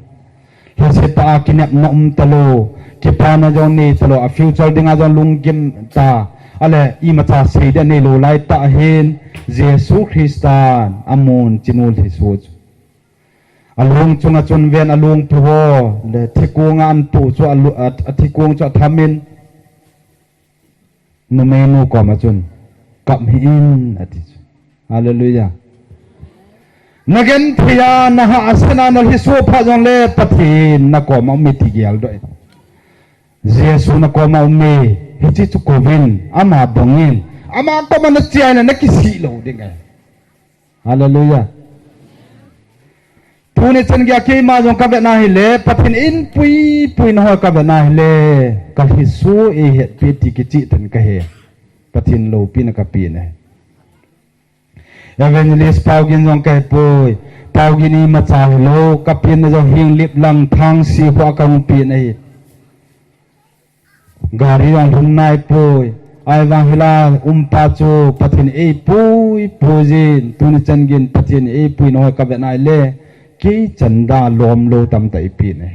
Speaker 1: ลาเสตากินเนนอมตโลกิปานาจงนี่ตโลฟิวเจอร์ดิงอาจงลุงกิมตาอะไรอีมาตาสีเดนี่โลไลตาเฮนเยซูคริสต์านอามูนจินุลฮิสุจอลวงจงอาจนเวนอลวงพัวเลทิกวงอันปูจวทิกวงจวทามินนเมนูก็มาจนกับหินอธิจุฮาเลลูยานักเอนทิยานะฮะอาสนานัลฮิสุพะจงเลปะทินนักก็มามิติเกียลด้วยเยซูนักก็มามีฮิจิจุโกวินอามาบงินอามาก็มันเจียนะนักกิสิโลดิไงฮาเลลูยาทุนจันยาคีมาจงกับเวนาฮิเลปะทินอินปุยนะฮะกับเวนาฮิเลกับฮิสุเอเหตปิติกิจิตันกะเฮปะทินโลปีนะกับปีนะเอเวนลิสปาวกินจงกะปุยปาวกินีมาจาโลกับปีนะจงหิงลิบลังทางสีหัวกังปีนะการีจงหุ่นนายปุยไอวังฮิลาปาจูปะทินเอปุยจินทุนจันกินปะทินเอปุยนะฮะกับเวนาฮิเลกี่จันดาลมโลตัมไตปีนะ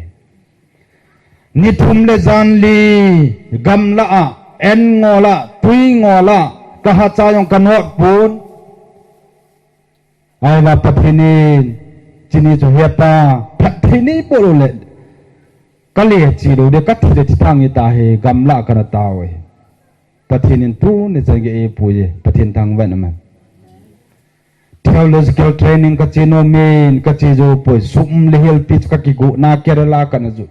Speaker 1: นิทุมเลจันลีกัมละเอ็นงอละตุ pui ngola kahaca yang kanot pun ai là pathinin chini cho hepa pathini polole kale chi do de kat de thang ita he gamla kana tawe pathinin tu ne change e puje pathin thang wan ma theological training ka chino men ka chi jo po sum le hel pitch ka ki gu na kerala kana ju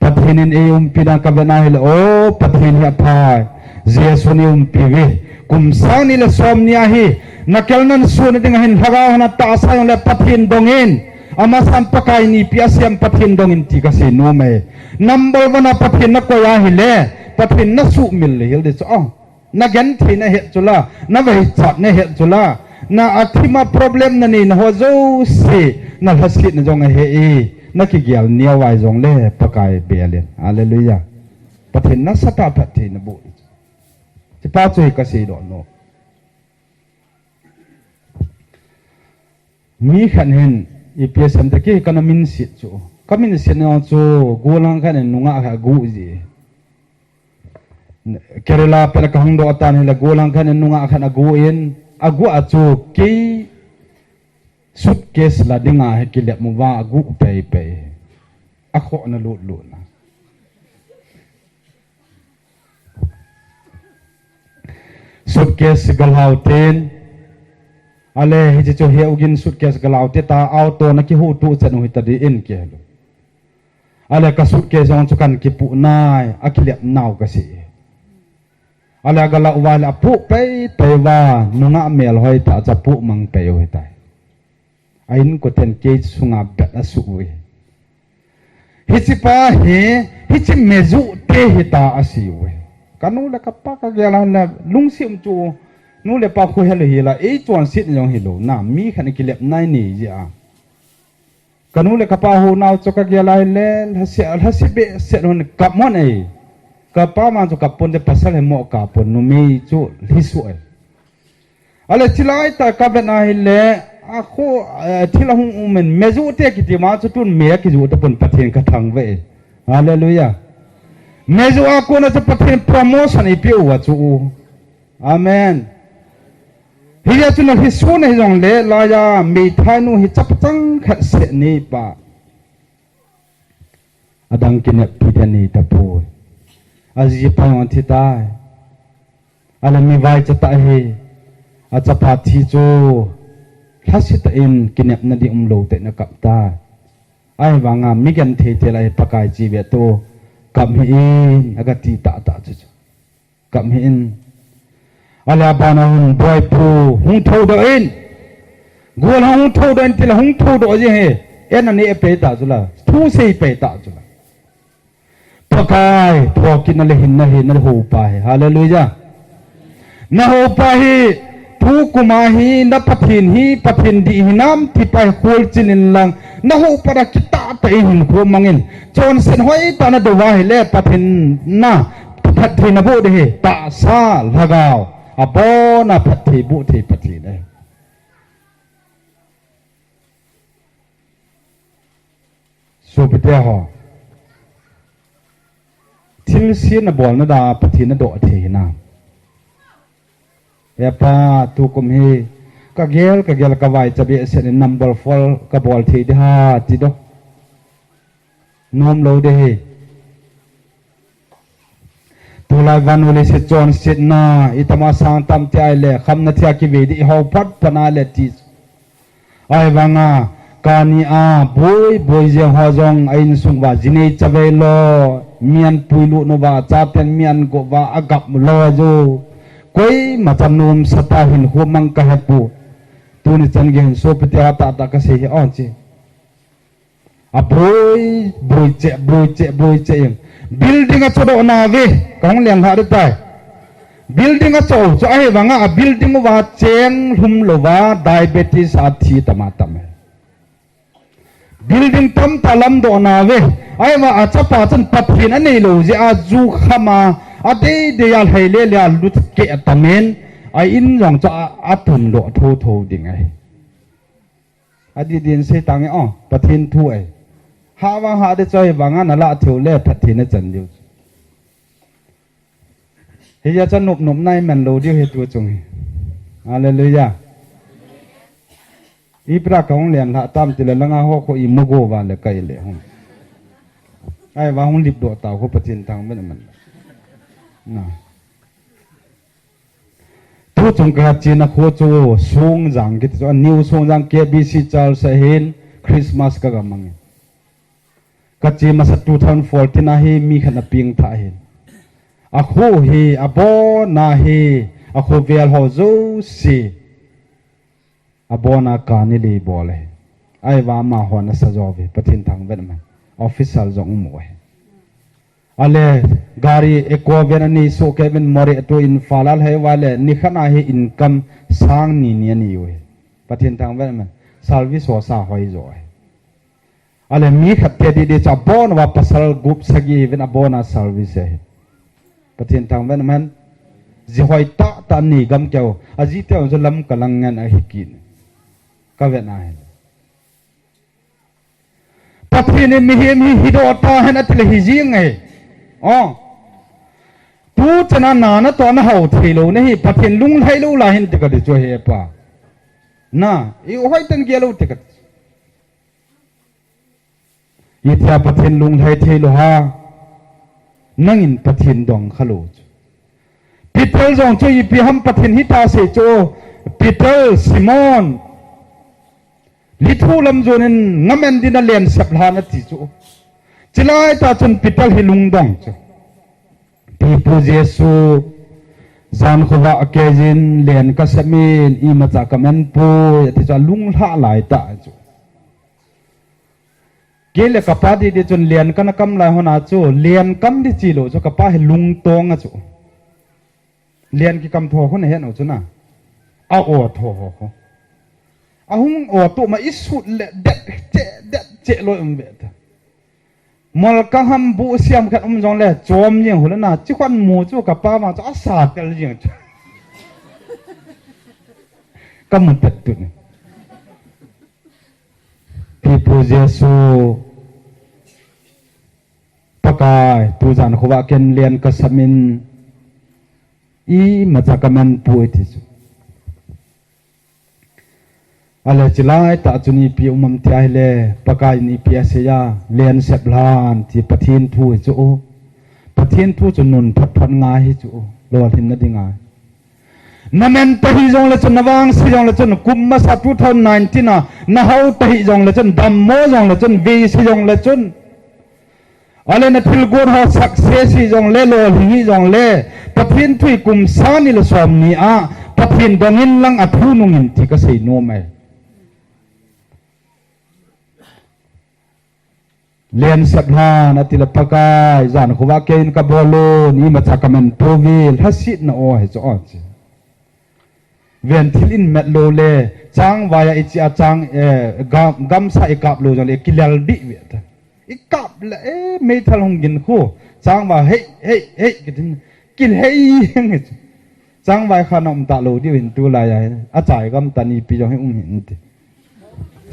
Speaker 1: pathinin e pina ka bana hel o pathin ya pha jesu ni piwe kum sa ni le som ni ahi nakelnan su ni ding hin haga na ta sa yung le pathin dongin ama sampakai ni piasyam pathin dongin ti kasi no me number 1 pathin na ko ya hile pathin na su mil le hil de so na gan thi na he chula na vai chat na he chula na athima problem na ni na ho zo se na hasit na jong he e na ki gyal nia wai jong le pakai belen hallelujah pathin na sata pathin na bu ci pa chui kasi do no mi khan hen ipsm te ke kana min sit chu kamin sit na chu golang khan nunga kha gu ji kerala pela ka hang do atan hela golang khan nunga khan agu in agu achu ke suitcase la dinga he ki le mu wa agu pe pe akho na lu lu na suitcase galhau ten ale hi chu he ugin suitcase galau te ta auto na ki hu tu chan hui ta di in ke lo ale ka suitcase on chukan ki pu nai akile naw ka si ale gala wala pu pe pe wa nunga mel hoi ta cha pu mang pe hoi ta ain ko ten ke sunga bet asu wi hi chi pa hi chi mezu te hi ta asi wi kanu la ka pa ka gala la lungsim chu nu le pa khu hel hi la e chuan sit jong hi lo na mi khan ki lep nai ni ja kanu le ka pa ho naw cho ka gela le hasi be se ron kap mon ei ka pa ma cho kap pon de pasal he mo ka pon nu mi chu hi su ai ale chilai ta ka be na hi le a kho thila hung men mezu te ki ti ma chu tun me ki ju ta pon pathen ka thang ve hallelujah mezu a ko na cha pathen promotion i pi wa chu amen hiya chuna hi suna hi jong le la ya mi thanu hi chap chang khat se ni pa adang kine pidani ta pu aji pa on thi ta ala mi vai cha ta hi a cha pa thi chu khasit in kine na di lo te na kap ta ai wanga mi gan the the lai pakai chi ve to kam hi in aga ti ta ta chu kam hi in ala bana hun boy pu hung tho do in gol hung tho do in til hung tho do je he en ani e pe ta chula thu se pe ta chula pakai thokin le hin na he na ho pa he hallelujah na ho pa hi thu kuma hi na pathin di hinam ti pa khol chinin lang na ho para kita ta hin ko mangin chon sen hoi ta na do wa he le pathin na pathin na bu de he ta sa lagao abona pathi bu thi pathi dai so pete ho thil sin na bol na da pathi na do thi na ya pa tu kum hi ka gel ka vai chabe se number 4 ka bol thi de ha ti do nom lo de he tulai vanule se chon sit na itama sang tam ti ai le kham na thia ki ve di ho phat pana le ti ai wanga kani a boy je ho jong ain sung wa jine chabe lo mian puilu no ba cha ten mian go wa agap lo jo koi ma cham nom sata hin hu mang ka hapu tu ni chan gen so pete ta ta ka se on chi a boy che building a chodo na ve kong liang ha de tai building a cho ai wanga a building wa cheng hum lo wa diabetes a thi tama tam building tam talam do na ve ai wa a chapa chan pathin ani lo je a zu khama a de yal hele le lut ke tamen ai in jong cha a tun lo tho ding ai adi din se tang e pathin thu ai hawa ha de choi wanga na la thu le pathin na chan diu เฮียจะหนุบหนุบในมันโลเดียวเหตุตัวจงอะไรเลยยะอีพระของเรียนละตามติละละงาหัวโคอีมโกวาเลยไกลเลยฮงไอ้ว่าฮงลิบโดตาเขาปฏินทางไม่ได้มันนะทุกจงกระจีนโคโจสงจังกิจวันนิวสงจังเกบีซีจาร์สเฮนคริสต์มาสก็กำมังกจีมาสัตว์2014นะเฮมีขนาดปิงท่าเฮอะโคเฮอะบอนาเฮอะโคเวลฮอโซซีอะบอนาการนี่เลยบอเลยไอ้ว่ามาหัวนัสจอบปฏินทางเวทมันออฟฟิศจงมวยอะไรการีเอกวเวนนี่สุขเป็นมอริตัวอินฟาลให้ว่าเลยนี่ขณะให้อินคัมสร้างนี่เนี่ยนี่อยู่ปฏินทางเวทมันซาลวิสวาสาหอยจ่อยอะไรมีขัดเดียดจับบอนว่าปัสสาวะกุบสกีเป็นอบอนาซาลวิเซปฏินทางเวทมันจะหอยตาตานี่กำเจ้าอาจิตเจ้าจะล้ำกำลังงานอหิกินก็เวทนาปฏิเนมีฮิโดตาเห็นอัตเลหิจิงไงอ๋อตูจะน่าหนาตัวน่าเอาเทโลนี่ปฏิลุงไทโลลาเห็นติกระดิจ่วยป่ะน่ะอีโอ้ยตันเกลูติกระยิทยาปฏิลุงไทเทโลฮานั่งอินปฏิดองขลุจปีเตอร์จงช่วยพิฮัมปฏิหิตาเสโจปีเตอร์ซิมอนลิทูลำจวนงั้นมันดินาเลียนสับลานาติจูจิลายตาจนปิดหิลุงดองจูปีปูเยซูจานขวาเกจินเลียนกัสมินอีมาจากมันปูที่จะลุงท่าหลายตาจูเกลกับป้าดีจนเลียนกันกำลายหัวหน้าจูเลียนกำดิจิโลจูกับป้าให้ลุงตองอ่ะจูเลียนกี่กำทอคนไหนเห็นเอาจูน่ะเอาอวดทออาหุงอวตุมาอิสุดเด็ดเจลอยเบ็ดมอลกังฮัมบูเซียมขัดจงเล่จอมยังหัวน่ะจิควันหมูจูกับป้ามาจะอาสากันยังก็มันเป็ดตุนพี่ปูเยซูปะกายปูจานขวาเกนเลียนกัสมินอีมาจากมันปูที่สุอะไรจิลายตาจุนีพิวมัมที่ไอเล่ปากายนีพิอาเซียเลียนเสบลานที่ปะทินทูจูปะทินทูจุนุนพัดงายจูโลหินนั่นดีงายนั่นเป็นตะฮิจงเลจนนวังสิจงเลจนกุมมาสัตว์2019น่ะน่าเอาตะฮิจงเลจนดัมโมจงเลจนวีสิจงเลจนอะไรนั่นทิลกูร์ฮาสักเซสิจงเลโลหิจงเลปะทินทุยกุมสานิลสวมนีอาปะทินดงินลังอัฐุนุงินที่ก็ใส่โนมัยเลียนสักหานาทีละปากายจานขวาเกนกับบอลลูนี่มาจากมันโปรวิลฮัสซิดนะโอ้ยจะอ่อนสิเวียนทิลินเมดโลเลจางวายอิจิอาจางกัมซาอิกับโลจังเลกิลลบิเวตอิกับเลไม่ทันหงกินคู่จางว่าเฮ้ยกินเฮ้ยยังไงจางวายขนมตาโลที่เห็นตัวลายอาจารย์กัมตานีปีจงให้เห็นดิ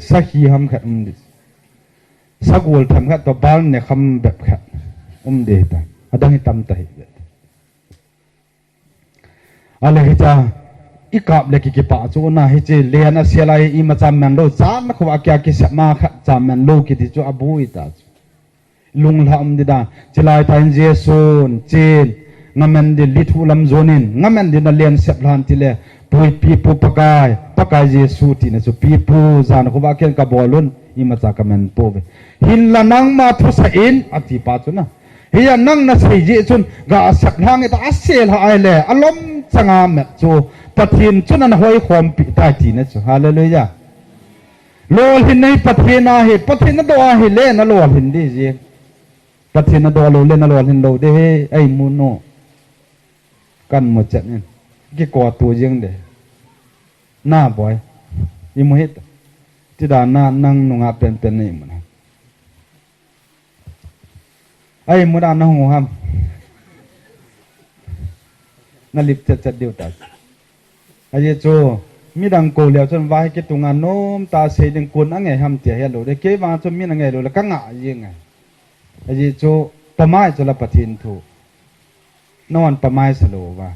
Speaker 1: สักขีหำขัดดิสักวันทำแค่ตัวบ้านเนี่ยคำแบบแค่เดตาอาดังให้ตำใจอะไรที่จะอีกับเล็กกี่ป่าจูน่าให้เจเลียนเสียอะไรอีมาจำมันโลจานนักว่าแกกิสมาขจำมันโลกิที่จูอบุยตาลุงทำดีดาจิลายทันเจสุนเจนงั้นมันดิลิทูลำโซนินงั้นมันดินาเลียนเสพลานทีเล่ปุยปีปูปากายเจสุที่เนี่ยสุปีปูจานเขาว่าเกี่ยงกับบอลลุนอีมาจากมันปูเวหินละนังมาทุสอินอธิปาจุนะเฮียนังนัสเจจุนกาสักทางitu asel ha ai le alom changa me chu pathin chunan hoi khom pi ta ti na chu hallelujah lol hin nei pathina he pathin do a he le na lol hin di ji pathin do lo le na lol hin lo de he ai mu no kan mo chat ni ki ko tu jing de na boy i mo het ti da na nang nu nga pen ni moไอ้มุดานหัวห้ามนั่นลิบจัดเดียวตัดไอ้โจมีดังโกเลียวจนว่าให้กิตุงานโน้มตาเสียดังกุนอังไงห้ามเจียเฮลโลได้เก็บวางจนมีอังไงโลแล้วก็ง่ายยังไงไอ้โจประมาณจะละปะทินถูก นอนประมาณสโลว่า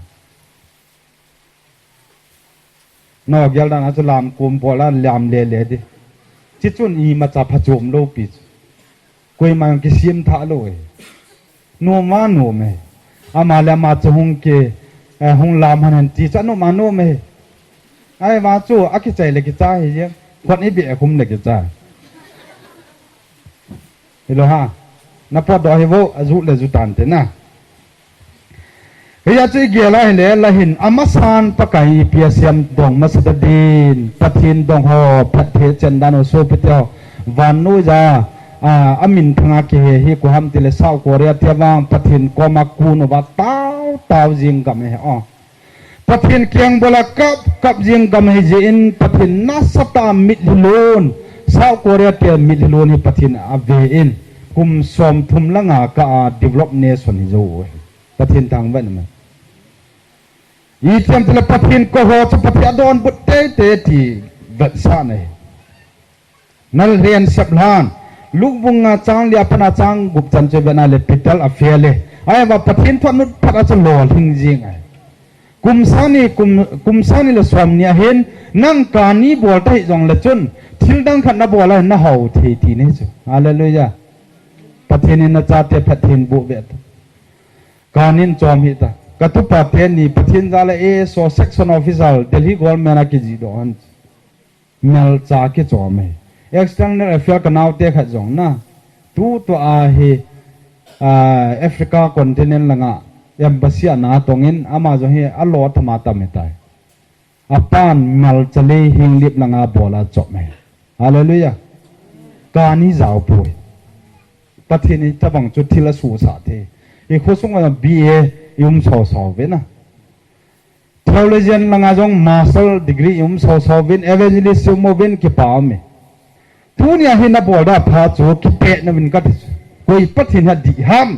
Speaker 1: นอกยัลดันอัสลามกุมพอลลามเลดิจิตจุนอีมาจากพระโจมโลปิจกุยมันกิเสียมท่าโลยโนมาโนเมอามาเลมาจะหงเกหงลามหันจีจันโนมาโนเมไอ้มาจูอักใจเล็กใจเยี่ยคนนี้เบียคุมเล็กใจเห็นหรอฮะนับพอดอยโวอาจุเลจุตันเถนะเฮียจีเกล้าเห็นเลยละหินอามาสานปะไก่เปียเสียมดองมัสดดินปะทินดองหอพัดเทจันดานโอโซปิเตอวันนู้จาอามินทางเกฮิกุฮัมติเลสาวโคเรียเทียวังปะทินกอมาคูนว่าเต้าจิงกับเฮอ๋อปะทินเคียงบลากับจิงกับเฮจินปะทินนัสตามิดลูนสาวโคเรียเทียมิดลูนฮิปะทินอาเวอินกุมสมทุมละงากา develop nation ฮิโจปะทินทางเว้นมั้ยอีเทียมติเลปะทินก็โหจะปะทินดอนบุตเตเตทีเวสานนั่นเรียนสับลานลูกบุงอาจารย์เลียพนาจางกุบจันเจเบนาเลปิตัลอเฟียเลไอ้ว่าปะทินทนุษย์พัดจะหล่อทิ้งจริงไอ้กุมสานีเลสวมเนี่ยเห็นนั่งการนี้บัวได้จงละจนทิลดังขันนับบัวเลยน่าเห่าทีนี่จ้ะฮาเลลูยาปะทินน่าจะเตะปะทินบุเวตการนี้จอมหิตากระตุปะเทนนี่ปะทินจะเลยโซเซ็กชันออฟฟิเซอร์เดลีกอลแมนากิจิโดอันเมลจ่ากิจอมเอ็กซ์เทอร์เนลเฟียกันเอาเตะขัดจงนะตัวเฮแอฟริกาคอนติเนนต์ละงะยัมบาซีอานาตรงอินอามาจงเฮอัลลอฮ์ธรรมะตามไม่ตายอาปานเมลจะเลยหิงลิบละงะบอลาจบไหมฮาเลลูยาการนี้จะเอาป่วยปะทินนี่ถ้าบังจุดที่ละสูสาเทอีกคนส่งมาบีเอยุมสาวเวนะเทโลโลจีละงะจงมาสเตอร์ดีกรียุมสาวเวนเอเวนเจลิสยุมเวนกี่ป่าวไหมทุนยาหินนับว่าพาจูกิเปะนั่นก็คุยปัจจินดีฮัม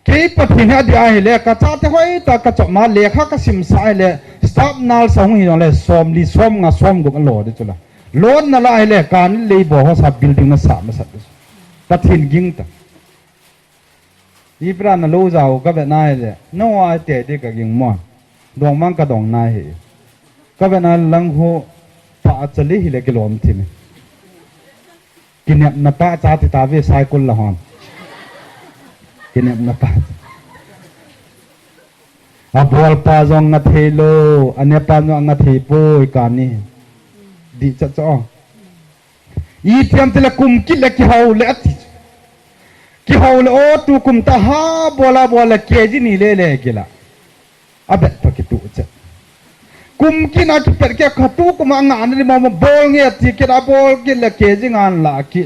Speaker 1: กี่ปัจจินดีไอเล่กระจาดห้อยตากระจกมาเล่ข้ากระสิมสายเล่สตับนาลสองหินเล่ซ้อมลีซ้อมงาซ้อมกุมันโหลดจุละโหลดนั่นละไอเล่การเลยบอกว่าสับบิลดิ้งนั่นสามมาสัตว์ปัจจินยิงตั้งอีปราณรู้เจ้าก็เป็นนายเลยน้องไอเตะที่กับยิงมั่วดองมังก็ดองนายเหก็เป็นนายลังหัวปะจะลีหิเล่กิโลมทีนี้กินเนี่ยนับป้าจ่าติตาเวสายกุลละหอนกินเนี่ยนับป้าอับวลปาจงงัดเฮโลอันนี้ปาจงงัดเฮโปอีการนี้ดีจัดจ้ออีเทียมตะละกุมกิเลกิฮาวเลติกิฮาวเลโอตุกุมตาฮาบวลเกจินี่เลกิละอับเบตกิตุจัดกุมกินาคิดแก่ขัตุกุมางานนี่มาบอลเงี้ยที่กิราบอลกิเลเกจิงานละกิ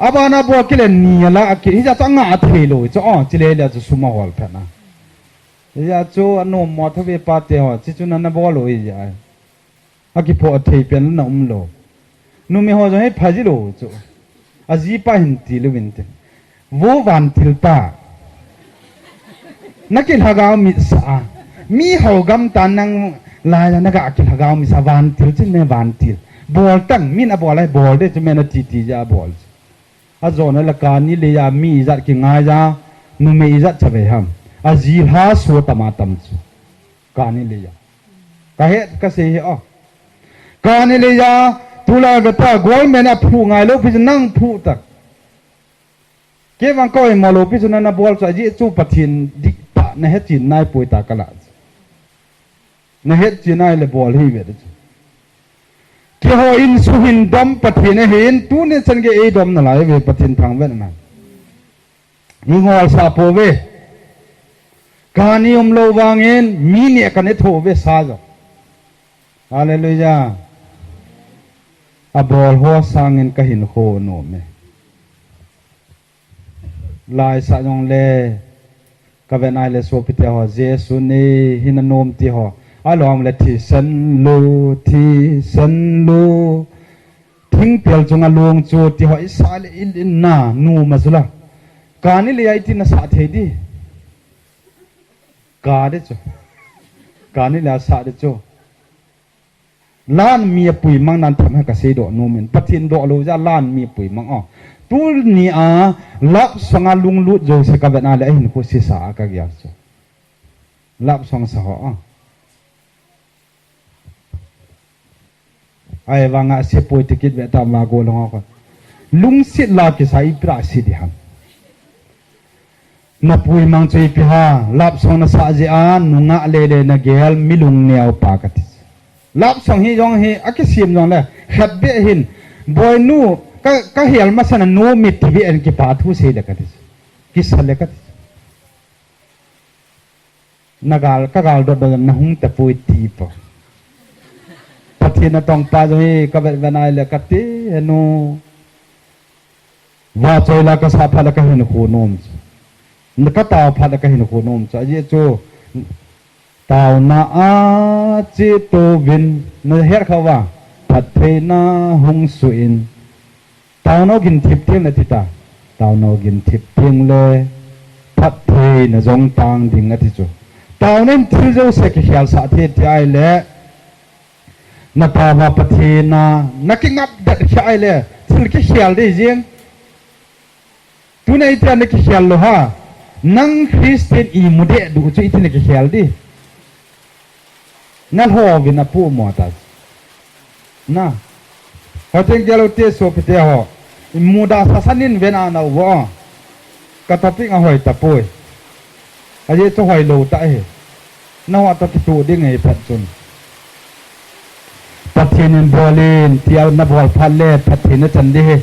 Speaker 1: อาบานาบอลกิเลนี่ละกิฮิจะตั้งงานเทโลจ้อจิเลเลียจะสุมาฮอลเพนะฮิจะจูอันนู้มอทวีปาเตหอจิจุนันบอลโลยจ้ะอากิพอเทเป็นนั่นโลนุ่มหอจะให้พาจิโลจูอาจีป้าหินตีลูวินเตวูวันทิลป้านักกิลฮากาวมิสามีหอกำตันนังลายนักอากิลฮากาวมิสาวันทิลจินเนวันทิลบอลตั้งมีนบอลอะไรบอลเดจะเมนตีจ้าบอลอาจอนละการนี้เลยามีจัดกิงายจ้านุ่มจัดจะไปฮัมอาจีลฮาสวตมาตัมจูการนี้เลยากะเหตุกะเสียอ๋อการนี้เลยาทุลาเวตากอลเมนพูงายลูกพิจนั่งพูตักเก็บวังก้อยมาลูกพิจนั่นบอลจะยิ่งจูปะทินดิปะในเหตุจีนนายป่วยตากระลาในเหตุจีนนายเลยบอลให้เวทเกี่ยวอินสุหินดมปะทินเห็นตัวนี้ฉันก็เอดมนั่นแหละเวปะทินทางเวทนั่นมีงอลซาโปเวการนิยมโลวางเงินมีเนี่ยกันเนโทเวซาจฮาเลลูยาอบอลหัวสร้างเงินก็เห็นโคโนเมลายสะยองเล่ก็เป็นนายเลสโซพิเตหอเจสุนีหินโนมที่หออารมณ์เลที่สันลูทิ้งเปลี่ยนจงอารมณ์จูที่หออิสราเอลอินนานูมาสุละการนี้เลยไอ้ที่น่าสะเทดีการเดจูการนี้เลยสะเดจูล้านมีปุ๋ยมังนันทำให้เกษตรโนมินปฏินโดโลจะล้านมีปุ๋ยมังอ๋อ tu ni a lap songa lung lut jo se ka bena le hin ko si sa ka gya so lap song sa ho ai wanga se poi tikit be ta ma go long ko lung sit la ki sai pra si di han na pui mang chui pi ha lap song na sa je an nunga le le na gel milung neo pa ka ti lap song hi jong hi akisim jong le khat be hin boy nu ka hial ma sana no mi ti bi en ki pa thu se le ka ti ki sa le ka ti nagal ka gal do do na hung ta pui ti po pathina tong pa jo hi ka be banai le ka ti no wa choi la ka sa pha la ka hin khu nom na ka ta pha la ka hin khu nom cha ye chu tao na a chi to vin na her khawa pathina hung suin tao no gin thip thiam na ti ta tao no gin thip thiang le phat thei na jong tang ding ati chu tao nen thil jo se ki khial sa the ti ai le na ta wa pathina na ki ngap dat khi ai le thil ki khial de jing tu nei tra na ki khial lo ha nang Christian i mude du chu itin ki khial di na ho vina pu mo ta na ho teng gelo te so ki te ho muda sasanin vena na wo ka topic a hoi ta poi a je to hoi lo ta he na wa ta ki tu ding ei phat chun pathin bolin tial na boy phalle pathin na chan de he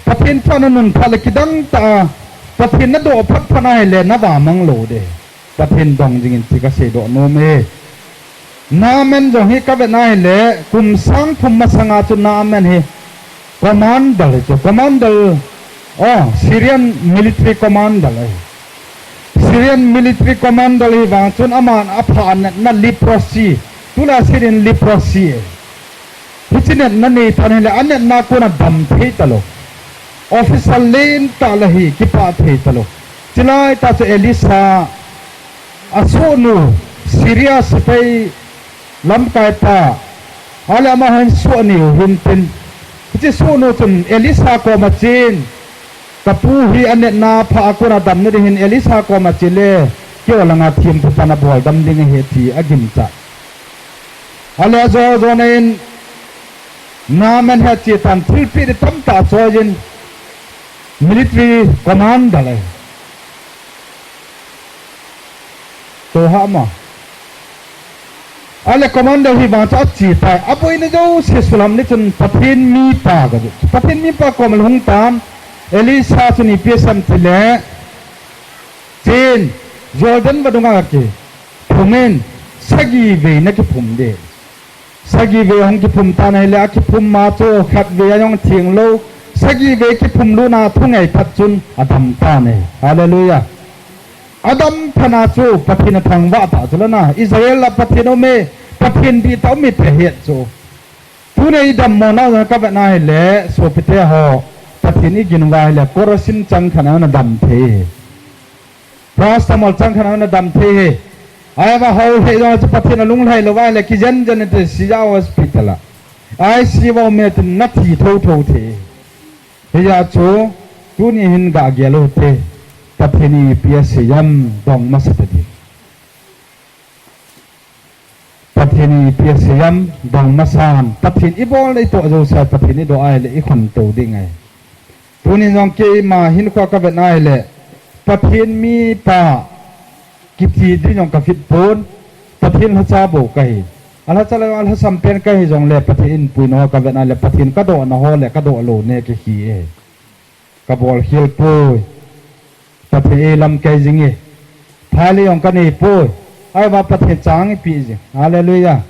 Speaker 1: pathin phana nun phale ki dang ta pathin na do phat phana he le na ba mang lo de pathin dong jing ti ka se do no me na men jong hi ka be na he le kum sang thum ma sanga chu na men he commander Syrian military commander Syrian military commander hi wang chun aman aphan na leprosy tula Syrian leprosy hichinet na ni than le anet na ko na dam thei talo official lane ta la hi ki pa thei talo chilai ta chu Elisa asonu Syria sipai lam kai pa ala ma han so ni hin tin chi so no chun Elisa ko ma chin kapu hi anet na pha ko na dam ne hin Elisa ko ma chile kyo langa thim pu pana bol dam ding he thi agim cha ala zo nen na man ha chi tan thil pi de tam ta so jin military commander le to ha ma ale commander hi ba cha chi ta apoi ne jo se sulam ni chun pathin mi pa ko mal hung tam Elisa suni pesam tile chen Jordan badunga ke phumen sagi ve na ki phum de sagi ve hong ki phum ta nai la ki phum ma cho khat ve yong thing lo sagi ve ki phum lu na thungai phat chun adam ta ne hallelujah adam phana chu pathin thang wa ta chulana Israel la pathin o me pathin bi ta mi the het chu tu nei dam mo na ka ba na le so pite ho pathin i gin wa le korosin chang khana na dam the Rastamol chang khana na dam the ai ba ho he jo pathin lung lai lo wa le ki jan te si ja hospital ai si wa me tin na thi tho the he ya chu tu ni hin ga ge lo te pathini piasiyam dong masatadi pathini piasiyam dong masan pathin ibol le to jo sa pathini do ai le I khon to ding ai tuni jong ke ma hin kho ka be nai le pathin mi pa kipthi di jong ka fit pon pathin ha cha bo kai ala chala ala sampen kai jong le pathin puino ka be na le pathin ka do na ho le ka do lo ne ke hi e ka bol hil poi pathe lam kai jingi phali ong ka ni poi ai ba pathe chang pi ji hallelujah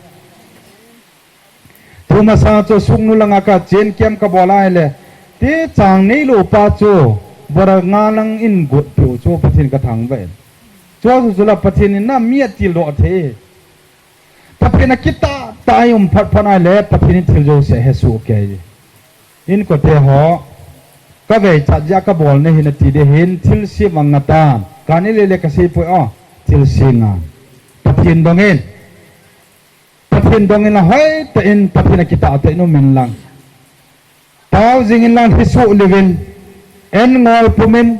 Speaker 1: thuma sa cho sung nu langa ka chen kem ka bola hele te chang nei lo pa cho bora nga lang in gut pu cho pathin ka thang ve cho su la pathin na mi ti lo the pathin kita tayum phat phana le pathin thil jo se he su ke in ko te ho ka ve chat ja ka bol ne hin ti de hin thil si mangata kani le ka si pu o thil singa pathin dongin la hai te in pathin kita te no min lang tao jing in lang hi su levin en ngol pumin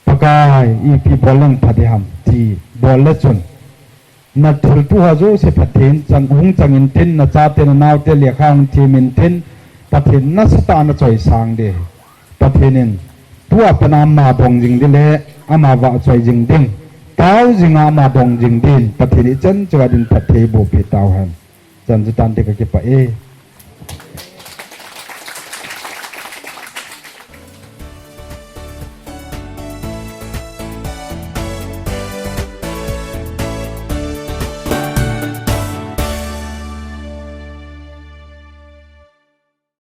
Speaker 1: pakai ipi bolang padiham ti bolle chun na thul tu ha zo se pathin chang hung chang in tin na cha te na naw te le khang ti min tin pathin na sata na choi sang de pathinin tua panam ma dong jing de le ama wa choi jing ding tao jing ama dong jing din pathini chen chwa din pathe bo pe tao han chan ju tan te ka ke pa e